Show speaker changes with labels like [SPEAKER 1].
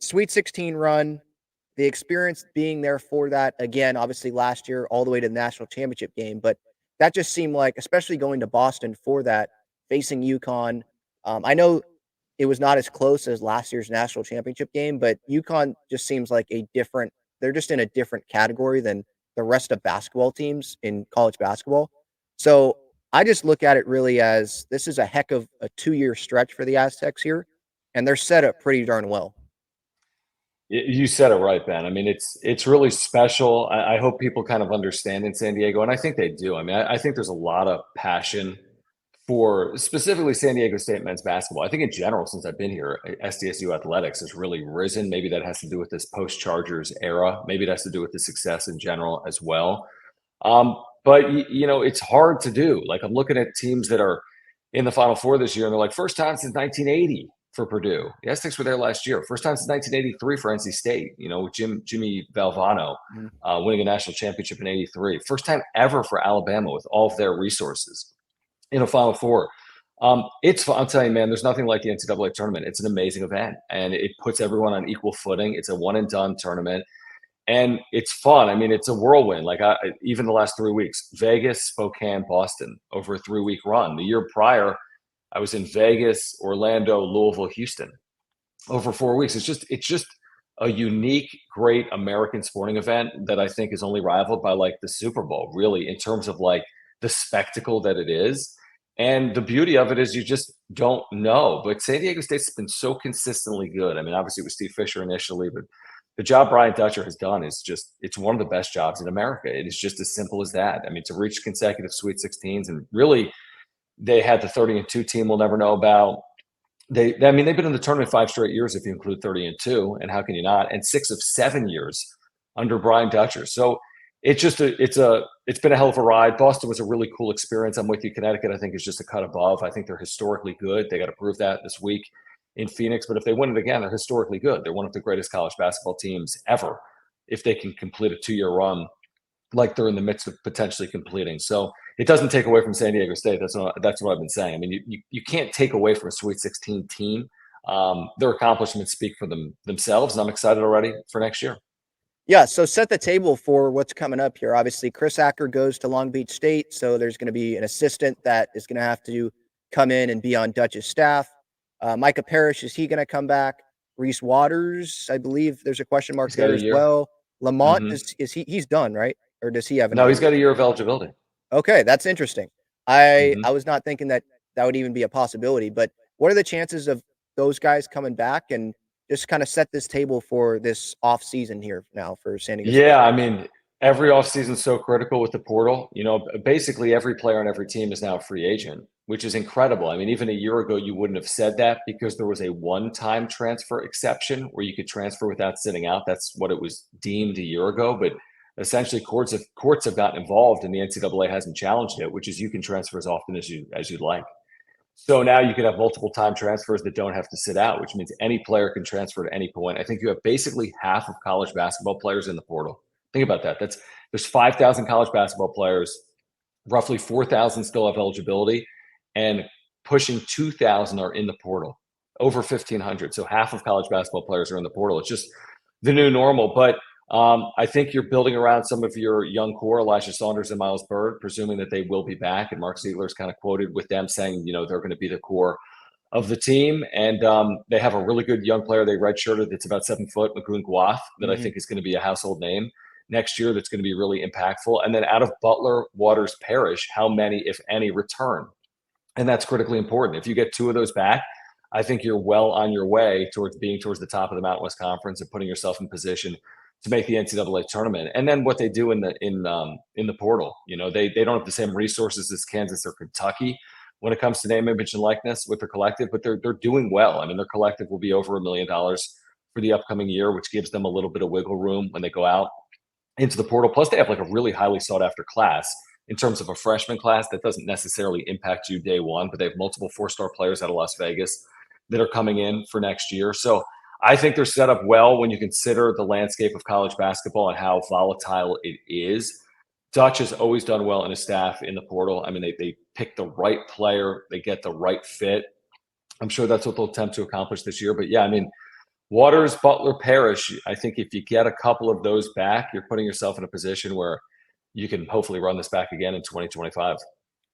[SPEAKER 1] Sweet 16 run, the experience being there for that again, obviously last year all the way to the national championship game, but that just seemed like, especially going to Boston for that, facing UConn. I know it was not as close as last year's national championship game, but UConn just seems like they're just in a different category than the rest of basketball teams in college basketball. So I just look at it really as this is a heck of a 2-year stretch for the Aztecs here, and they're set up pretty darn well.
[SPEAKER 2] You said it right, Ben. I mean, it's really special. I hope people kind of understand in San Diego, and I think they do. I mean, I think there's a lot of passion for specifically San Diego State men's basketball. I think in general, since I've been here, SDSU athletics has really risen. Maybe that has to do with this post-Chargers era. Maybe it has to do with the success in general as well. But it's hard to do. Like I'm looking at teams that are in the Final Four this year, and they're like first time since 1980 for Purdue. The Aztecs were there last year. First time since 1983 for NC State. With Jimmy Valvano winning a national championship in '83. First time ever for Alabama with all of their resources in a Final Four. It's fun. I'm telling you, man, there's nothing like the NCAA tournament. It's an amazing event, and it puts everyone on equal footing. It's a one and done tournament. And it's fun. I mean, it's a whirlwind. Like even the last 3 weeks, Vegas, Spokane, Boston, over a 3-week run. The year prior, I was in Vegas, Orlando, Louisville, Houston, over 4 weeks. It's just a unique, great American sporting event that I think is only rivaled by like the Super Bowl, really, in terms of like the spectacle that it is. And the beauty of it is you just don't know. But San Diego State's been so consistently good. I mean, obviously it was Steve Fisher initially, but the job Brian Dutcher has done is it's one of the best jobs in America. It is just as simple as that. I mean, to reach consecutive Sweet 16s, and really they had the 30-2 team we'll never know about. They've been in the tournament 5 straight years if you include 30-2, and how can you not? And 6 of 7 years under Brian Dutcher. So it's been a hell of a ride. Boston was a really cool experience. I'm with you. Connecticut, I think, is just a cut above. I think they're historically good. They got to prove that this week in Phoenix. But if they win it again, they're historically good. They're one of the greatest college basketball teams ever if they can complete a 2-year run like they're in the midst of potentially completing. So it doesn't take away from San Diego State. That's what I've been saying. I mean, you can't take away from a Sweet 16 team. Their accomplishments speak for themselves, and I'm excited already for next year.
[SPEAKER 1] Yeah, so set the table for what's coming up here. Obviously, Chris Acker goes to Long Beach State, so there's going to be an assistant that is going to have to come in and be on Dutch's staff. Micah Parrish, is he going to come back? Reese Waters, I believe there's a question mark there as well. Lamont, he's done, right? Or does he have
[SPEAKER 2] No, he's got a year of eligibility.
[SPEAKER 1] Okay, that's interesting. I was not thinking that would even be a possibility, but what are the chances of those guys coming back and just kind of set this table for this off season here now for San Diego State?
[SPEAKER 2] Yeah, I mean, every offseason is so critical with the portal. Basically every player on every team is now a free agent, which is incredible. I mean, even a year ago, you wouldn't have said that because there was a one-time transfer exception where you could transfer without sitting out. That's what it was deemed a year ago. But essentially, courts have gotten involved, and the NCAA hasn't challenged it, which is you can transfer as often as you'd like. So now you could have multiple time transfers that don't have to sit out, which means any player can transfer at any point. I think you have basically half of college basketball players in the portal. Think about that. There's 5,000 college basketball players, roughly 4,000 still have eligibility, and pushing 2,000 are in the portal, over 1,500. So half of college basketball players are in the portal. It's just the new normal. But I think you're building around some of your young core, Elijah Saunders and Miles Byrd, presuming that they will be back. And Mark Ziegler is kind of quoted with them saying, they're going to be the core of the team. And they have a really good young player they redshirted that's about 7 foot, Magoon Guath, that I think is going to be a household name next year that's going to be really impactful. And then out of Butler, Waters, Parrish, how many, if any, return? And that's critically important. If you get 2 of those back, I think you're well on your way towards being towards the top of the Mountain West Conference and putting yourself in position to make the NCAA tournament. And then what they do in the portal, they don't have the same resources as Kansas or Kentucky when it comes to name, image, and likeness with their collective, but they're doing well. I mean, their collective will be over $1 million for the upcoming year, which gives them a little bit of wiggle room when they go out into the portal. Plus, they have like a really highly sought after class in terms of a freshman class that doesn't necessarily impact you day one, but they have multiple 4-star players out of Las Vegas that are coming in for next year. So I think they're set up well when you consider the landscape of college basketball and how volatile it is. Dutch has always done well in his staff in the portal. I mean, they pick the right player. They get the right fit. I'm sure that's what they'll attempt to accomplish this year. But yeah, I mean, Waters, Butler, Parrish. I think if you get a couple of those back, you're putting yourself in a position where you can hopefully run this back again in 2025.